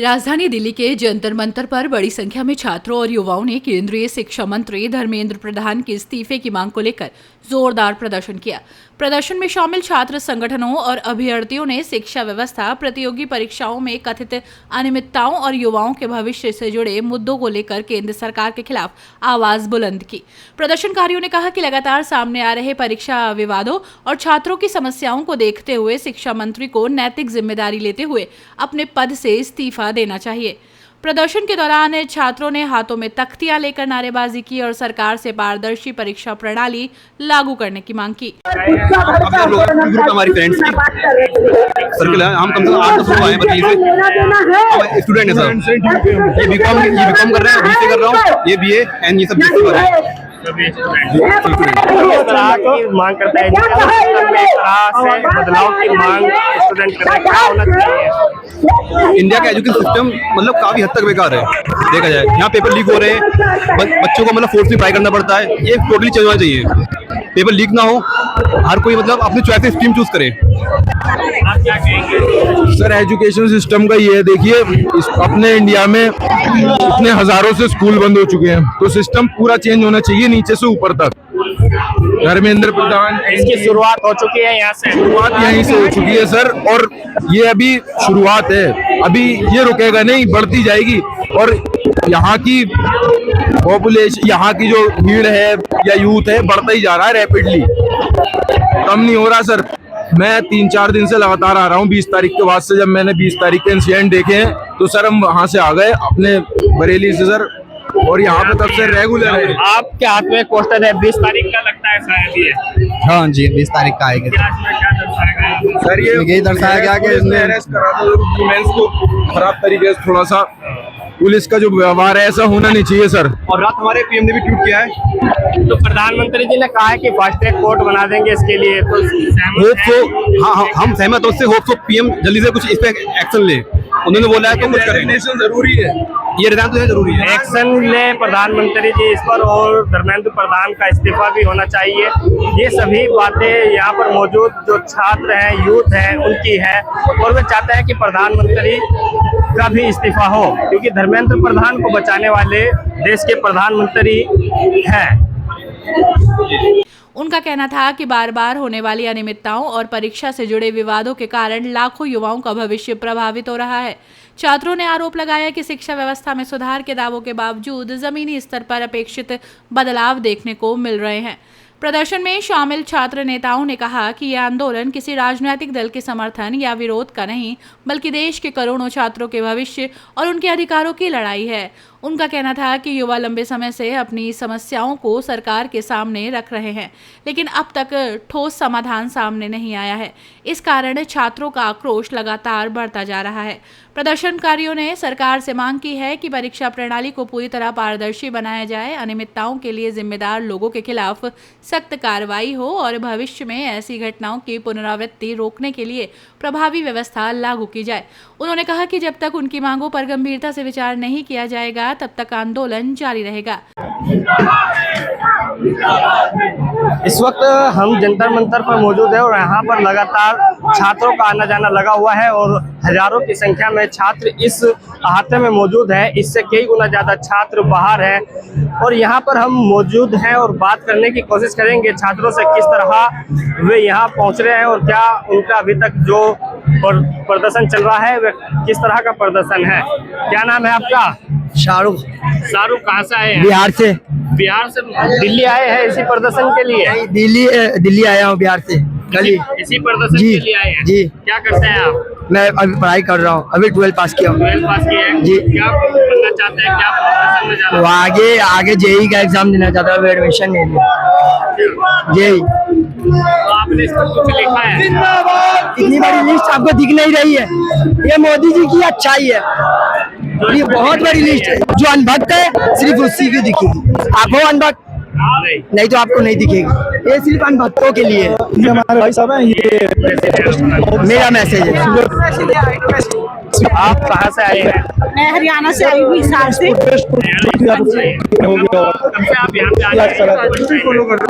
राजधानी दिल्ली के जंतर मंतर पर बड़ी संख्या में छात्रों और युवाओं ने केंद्रीय शिक्षा मंत्री धर्मेंद्र प्रधान के इस्तीफे की मांग को लेकर जोरदार प्रदर्शन किया। प्रदर्शन में शामिल छात्र संगठनों और अभ्यर्थियों ने शिक्षा व्यवस्था, प्रतियोगी परीक्षाओं में कथित अनियमितताओं और युवाओं के भविष्य से जुड़े मुद्दों को लेकर केंद्र सरकार के खिलाफ आवाज बुलंद की। प्रदर्शनकारियों ने कहा कि लगातार सामने आ रहे परीक्षा विवादों और छात्रों की समस्याओं को देखते हुए शिक्षा मंत्री को नैतिक जिम्मेदारी लेते हुए अपने पद से इस्तीफा देना चाहिए। प्रदर्शन के दौरान छात्रों ने हाथों में तख्तियां लेकर नारेबाजी की और सरकार से पारदर्शी परीक्षा प्रणाली लागू करने की मांग की। हमारी फ्रेंड्स की सर्कल है, हम कम से कम 8-10 लोग आए हैं, स्टूडेंट है सर। ये बीकॉम कर रहे हैं, बीसीए कर रहा हूँ, ये बीए एंड ये सब बीएससी कर रहे हैं। मांग करते हैं बदलाव की मांग स्टूडेंट कर रहे हैं, क्या होना चाहिए? इंडिया का एजुकेशन सिस्टम मतलब काफी हद तक बेकार है, देखा जाए। यहाँ पेपर लीक हो रहे हैं, बच्चों को मतलब फोर्सली पढ़ाई करना पड़ता है। ये टोटली चेंज होना चाहिए, पेपर लीक ना हो, हर कोई मतलब अपनी चॉइस से स्ट्रीम चूज करे। आप क्या कहेंगे सर? एजुकेशन सिस्टम का ये देखिए, अपने इंडिया में इतने हजारों से स्कूल बंद हो चुके हैं, तो सिस्टम पूरा चेंज होना चाहिए नीचे से ऊपर तक। धर्मेंद्र प्रधान, इसकी शुरुआत हो चुकी है, यहाँ से शुरुआत यहीं से हो चुकी है सर, और ये अभी शुरुआत है, अभी ये रुकेगा नहीं, बढ़ती जाएगी। और यहाँ की पॉपुलेशन, यहाँ की जो भीड़ है या यूथ है, बढ़ता ही जा रहा है रैपिडली, कम नहीं हो रहा सर। मैं 3-4 दिन से लगातार आ रहा हूँ। 20 तारीख के बाद से, जब मैंने 20 तारीख के इंसिडेंट देखे हैं, तो सर हम वहाँ से आ गए अपने बरेली से सर, और यहाँ पे तब से रेगुलर है। आपके हाथ में पोस्टर है, 20 तारीख का लगता है शायद ये। हाँ जी, 20 तारीख का आएगा सर। ये यही दर्शाया गया कि इसने अरेस्ट करा था वुमेन्स को खराब तरीके से, थोड़ा सा पुलिस का जो व्यवहार है ऐसा होना नहीं चाहिए सर। और रात हमारे पीएम ने भी ट्वीट किया है, तो प्रधानमंत्री जी ने कहा है कि फास्ट ट्रैक कोर्ट बना देंगे इसके लिए, तो होप सो, हाँ हम सहमत हैं उससे। होप सो पीएम जल्दी से कुछ इस पे एक्शन ले, उन्होंने बोला है तो कुछ करेंगे। जरूरी है, ये रिजाइन तो जरूरी है। एक्शन ले प्रधानमंत्री जी इस पर, और धर्मेंद्र प्रधान का इस्तीफा भी होना चाहिए। ये सभी बातें यहाँ पर मौजूद जो छात्र हैं, यूथ हैं, उनकी है, और वे चाहते हैं कि प्रधानमंत्री का भी इस्तीफा हो, क्योंकि धर्मेंद्र प्रधान को बचाने वाले देश के प्रधानमंत्री हैं। उनका कहना था कि बार बार होने वाली अनियमितताओं और परीक्षा से जुड़े विवादों के कारण लाखों युवाओं का भविष्य प्रभावित हो रहा है। छात्रों ने आरोप लगाया कि शिक्षा व्यवस्था में सुधार के दावों के बावजूद जमीनी स्तर पर अपेक्षित बदलाव देखने को मिल रहे हैं। प्रदर्शन में शामिल छात्र नेताओं ने कहा कि यह आंदोलन किसी राजनीतिक दल के समर्थन या विरोध का नहीं, बल्कि देश के करोड़ों छात्रों के भविष्य और उनके अधिकारों की लड़ाई है। उनका कहना था कि युवा लंबे समय से अपनी समस्याओं को सरकार के सामने रख रहे हैं, लेकिन अब तक ठोस समाधान सामने नहीं आया है। इस कारण छात्रों का आक्रोश लगातार बढ़ता जा रहा है। प्रदर्शनकारियों ने सरकार से मांग की है कि परीक्षा प्रणाली को पूरी तरह पारदर्शी बनाया जाए, अनियमितताओं के लिए जिम्मेदार लोगों के खिलाफ सख्त कार्रवाई हो और भविष्य में ऐसी घटनाओं की पुनरावृत्ति रोकने के लिए प्रभावी व्यवस्था लागू की जाए। उन्होंने कहा कि जब तक उनकी मांगों पर गंभीरता से विचार नहीं किया जाएगा, तब तक आंदोलन जारी रहेगा। इस वक्त हम जंतर मंतर पर मौजूद है और यहाँ पर लगातार छात्रों का आना जाना लगा हुआ है, और हजारों की संख्या में छात्र इस अहाते में मौजूद है। इससे कई गुना ज्यादा छात्र बाहर हैं, और यहाँ पर हम मौजूद हैं और बात करने की कोशिश करेंगे छात्रों से, किस तरह वे यहाँ पहुँच रहे हैं और क्या उनका अभी तक जो प्रदर्शन चल रहा है वह किस तरह का प्रदर्शन है। क्या नाम है आपका? शाहरुख। शाहरुख, कहाँ से आए हैं? बिहार से। बिहार से दिल्ली आए हैं इसी प्रदर्शन के लिए? दिल्ली आया हूँ बिहार से, कल ही। इसी प्रदर्शन जी, के लिए आए हैं? जी। क्या करते हैं आप? मैं अभी पढ़ाई कर रहा हूँ, अभी 12 पास किया हूँ। 12 पास किए हैं? जी। क्या बनना चाहते हैं, क्या प्रोफेशन में जाना? वो आगे जेईई का एग्जाम देना चाहता हूँ, एडमिशन नहीं लिया जेईई। तो आपने इस पर कुछ लिखा है? इतनी बड़ी लिस्ट आपको दिख नहीं रही है, ये मोदी जी की अच्छाई है। ये बहुत बड़ी लिस्ट है, जो अनभक्त है सिर्फ उसी की दिखेगी। आप हो अनभक्त? नहीं तो आपको नहीं दिखेगी। ये सिर्फ अनभक्तों के लिए है। हमारे भाई साहब हैं, ये मेरा मैसेज है। आप कहाँ से आए हैं? मैं हरियाणा से आई हूँ हिसार से।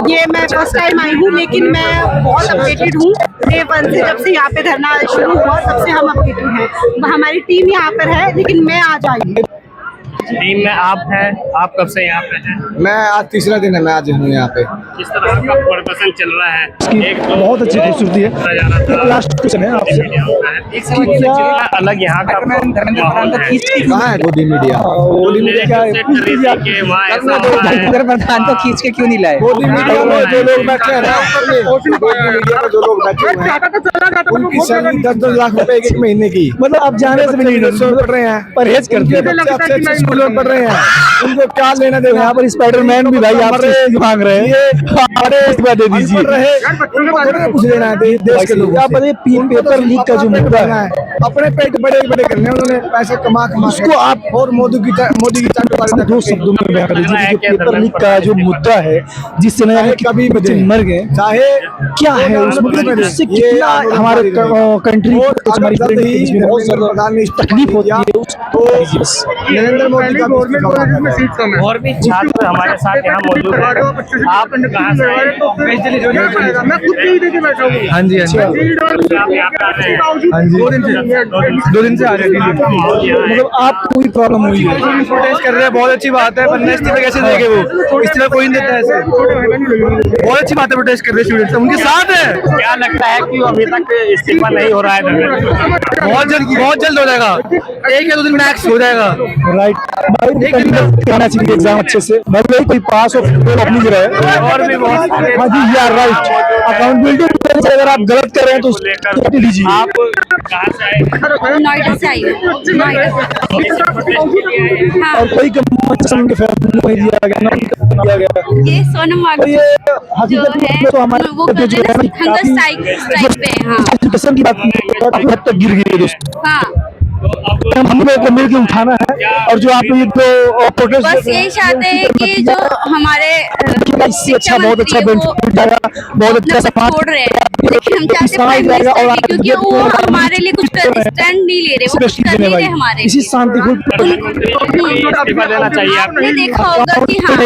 ये मैं फर्स्ट टाइम आई हूँ, लेकिन मैं बहुत अपडेटेड हूँ। डे 1 से, जब से यहाँ पे धरना शुरू हुआ तब से हम अपडेटेड हैं। हमारी टीम यहाँ पर है, लेकिन मैं आज आई हूँ। टीम में आप हैं, आप कब से यहाँ पे हैं? मैं आज तीसरा दिन है, मैं आज हूँ यहाँ पे। किस तरह का प्रदर्शन चल रहा है? एक तो बहुत अच्छी खूबसूरती है। लास्ट क्वेश्चन है आपसे, क्या अलग यहाँ का माहौल है? कहाँ है गोदी मीडिया? गोदी मीडिया क्या है? प्रधान को खींच के क्यों नहीं लाए? गोदी मीडिया में जो लोग बैठे हैं ना, गोदी मीडिया में जो लोग बैठे हुए हैं, उनकी सैलरी 10-10 लाख रुपए एक महीने की। मतलब आप जाने से भी नहीं पढ़ रहे हैं, परहेज करते हैं, स्कूल में पढ़ रहे हैं, उनको क्या लेना देना। यहाँ पर स्पाइडरमैन भी भाई आपसे मांग रहे हैं, दे दीजिए, कुछ लेना है देश के लोग। आप पेपर लीक का जो मुद्दा है, अपने पेट बड़े बड़े करने, उन्होंने पैसे कमा उसको आप और मोदी की चाट। दो शब्दों में बयान कर दीजिए, पेपर लीक का जो मुद्दा है, जिससे न कभी बच्चे मर गए, चाहे क्या है उससे कितना हमारे कंट्री हमारी बहुत ज्यादा तकलीफ होती है। नरेंद्र मोदी का और भी छात्र हमारे साथ यहाँ मौजूद हैं। आप कहाँ से आए? मैं खुद ही देके बैठा हूँ। हाँ जी, आप यहाँ पे आ रहे हैं? हाँ जी, 2 दिन से आ रहे हैं। मतलब आप कोई प्रॉब्लम हुई है? प्रोटेस्ट कर रहे हैं, बहुत अच्छी बात है, वरना इस्तीफा कैसे देंगे वो? इस्तीफा कोई नहीं देता ऐसे। बहुत अच्छी बात है, प्रोटेस्ट कर रहे स्टूडेंट्स, उनके साथ है। क्या लगता है कि अभी तक इस्तीफा नहीं हो रहा है? बहुत जल्द हो जाएगा, 1 या 2 दिन मैक्स हो जाएगा। राइट भाई, आना चाहिए एग्जाम अच्छे से, मतलब कोई पास हो अपनी जगह है। और भी बहुत हाँ जी, यार राइट, अकाउंटेबिलिटी अगर आप गलत कर रहे हैं तो उसको दीजिए। आप कहाँ से आए? नोएडा से आई हूँ। और कोई कमीशन के फैसले नहीं दिया गया, ना दिया गया। ये सोनम वांग ये हकीकत में तो हमारे वो कर रहे हैं ना, हंगर स्ट्राइक पे। हाँ एजुकेशन की बात काफी हद तक गिर गई है दोस्तों। हाँ, हम लोगों को मिलकर उठाना है, और जो आप ये तो प्रोटेस्ट बस यही चाहते हैं कि जो हमारे इससे अच्छा बहुत अच्छा बेनिफिट जाएगा, बहुत अच्छा समाज छोड़ रहे हैं, लेकिन हम चाहते समाज जाएगा। और हैं क्योंकि वो हमारे लिए कुछ स्टैंड नहीं ले रहे, वो कुछ कर नहीं रहे हमारे। इसी शांतिपूर्ण इस्तीफा देना चाहिए आपको। आपने देखा होगा कि हाँ,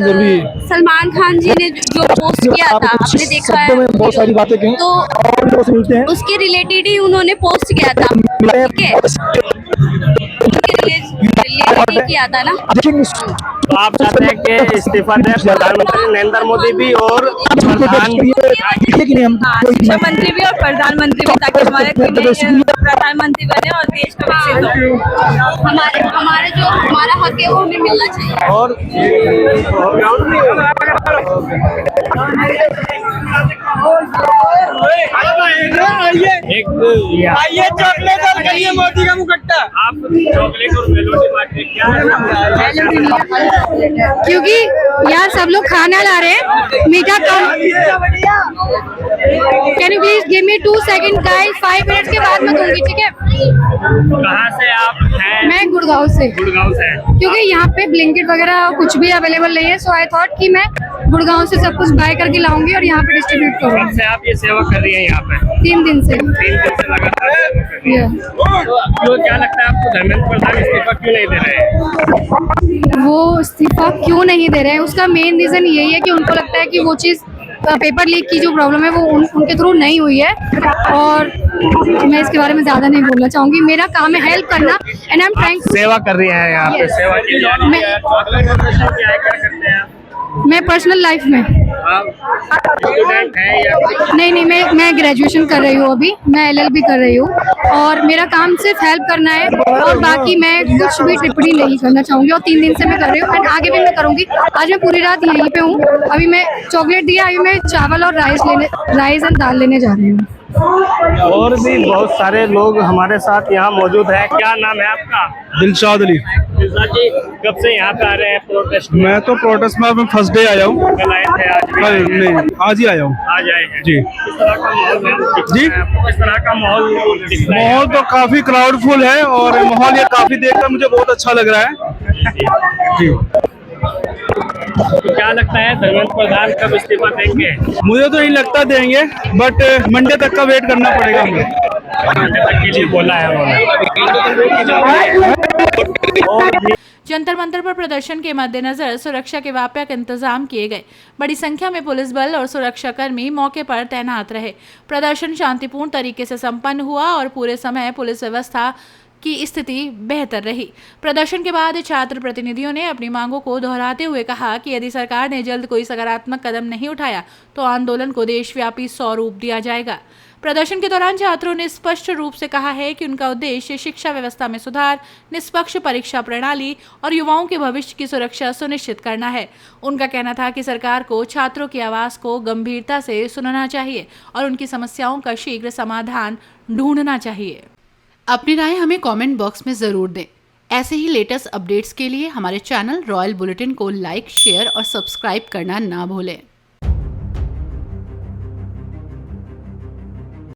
जरूरी है। सलमान खान जी ने जो पोस्ट किया था, आपने देखा है, में बहुत सारी बातें कही तो और लोग मिलते हैं, उसके रिलेटेड ही उन्होंने पोस्ट किया था, ठीक है, रिलेटेड किया था ना। तो आप चाहते हैं कि इस्तीफा दें प्रधानमंत्री नरेंद्र मोदी भी और शिक्षा मंत्री भी और प्रधानमंत्री भी, ताकि हमारे प्रधानमंत्री बने और देश का विकसित हो। हमारे जो हमारा हक है वो हमें मिलना चाहिए। और एक आइए चॉकलेट और करिए मोदी का मुकट्टा। आप चॉकलेट और मेलोडी बांट क्या क्योंकि यार सब लोग खाना ला रहे हैं, मीठा कम। Can you please give me 2 second guys, 5 minutes के बाद मैं दूंगी, ठीक है। कहाँ से आप हैं? मैं गुड़गांव से, गुड़गांव से। क्योंकि यहाँ पे ब्लिंकिट वगैरह कुछ भी अवेलेबल नहीं है, सो आई थॉट कि मैं गुड़गांव से सब कुछ बाय करके लाऊंगी और यहाँ पे डिस्ट्रीब्यूट कब करूँगी। से आप ये सेवा कर रही हैं यहाँ पे? 3 दिन से। 3 दिन से लगातार सेवा कर रही हैं। तो क्या लगता है आपको धर्मेंद्र प्रधान इस्तीफा क्यों नहीं दे रहे हैं? वो इस्तीफा क्यों नहीं दे रहे हैं, उसका मेन रीजन यही है कि उनको लगता है कि वो चीज़ पेपर लीक की जो प्रॉब्लम है वो उनके थ्रू नहीं हुई है, और मैं इसके बारे में ज़्यादा नहीं बोलना चाहूँगी। मेरा काम है हेल्प करना, एंड आई एम ट्राइंग। सेवा कर रही हैं यहाँ पे, सेवा की जा रही है। चॉकलेट और नशा क्या है, क्या करते हैं आप? मैं पर्सनल लाइफ में आप स्टूडेंट हैं या नहीं, मैं ग्रेजुएशन कर रही हूँ अभी, मैं LLB कर रही हूँ, और मेरा काम सिर्फ हेल्प करना है, और बाकी मैं कुछ भी टिप्पणी नहीं करना चाहूँगी, और 3 दिन से मैं कर रही हूँ, एंड आगे भी मैं करूँगी। आज मैं पूरी रात यहीं पे हूँ, अभी मैं चॉकलेट दिया, अभी मैं चावल और राइस एंड दाल लेने जा रही हूँ। और भी बहुत सारे लोग हमारे साथ यहाँ मौजूद हैं। क्या नाम है आपका? दिलशाद अली। दिलशाद जी, कब से यहाँ पे आ रहे हैं प्रोटेस्ट में? मैं तो प्रोटेस्ट में फर्स्ट डे आया हूँ। कल आए थे? आज भी आए हैं? नहीं, आज ही आया हूँ। आज आए हैं जी। किस तरह का माहौल है? जी? किस तरह का माहौल दिख रहा है? माहौल तो काफी क्राउडफुल है, और माहौल ये काफी देखकर मुझे बहुत अच्छा लग रहा है जी। तो क्या लगता है धर्मेंद्र प्रधान कब इस्तीफा देंगे? मुझे तो नहीं लगता देंगे, बट मंडे तक का वेट करना पड़ेगा हमें। मंडे तक के लिए बोला है उन्होंने। जंतर मंतर पर प्रदर्शन के मद्देनजर सुरक्षा के व्यापक इंतजाम किए गए। बड़ी संख्या में पुलिस बल और सुरक्षाकर्मी मौके पर तैनात रहे। प्रदर्शन शांतिपूर्ण तरीके से संपन्न हुआ और पूरे समय पुलिस व्यवस्था की स्थिति बेहतर रही। प्रदर्शन के बाद छात्र प्रतिनिधियों ने अपनी मांगों को दोहराते हुए कहा कि यदि सरकार ने जल्द कोई सकारात्मक कदम नहीं उठाया तो आंदोलन को देशव्यापी स्वरूप दिया जाएगा। प्रदर्शन के दौरान छात्रों ने स्पष्ट रूप से कहा है कि उनका उद्देश्य शिक्षा व्यवस्था में सुधार, निष्पक्ष परीक्षा प्रणाली और युवाओं के भविष्य की सुरक्षा सुनिश्चित करना है। उनका कहना था कि सरकार को छात्रों की आवाज को गंभीरता से सुनना चाहिए और उनकी समस्याओं का शीघ्र समाधान ढूंढना चाहिए। अपनी राय हमें कमेंट बॉक्स में ज़रूर दें। ऐसे ही लेटेस्ट अपडेट्स के लिए हमारे चैनल रॉयल बुलेटिन को लाइक, शेयर और सब्सक्राइब करना ना भूलें।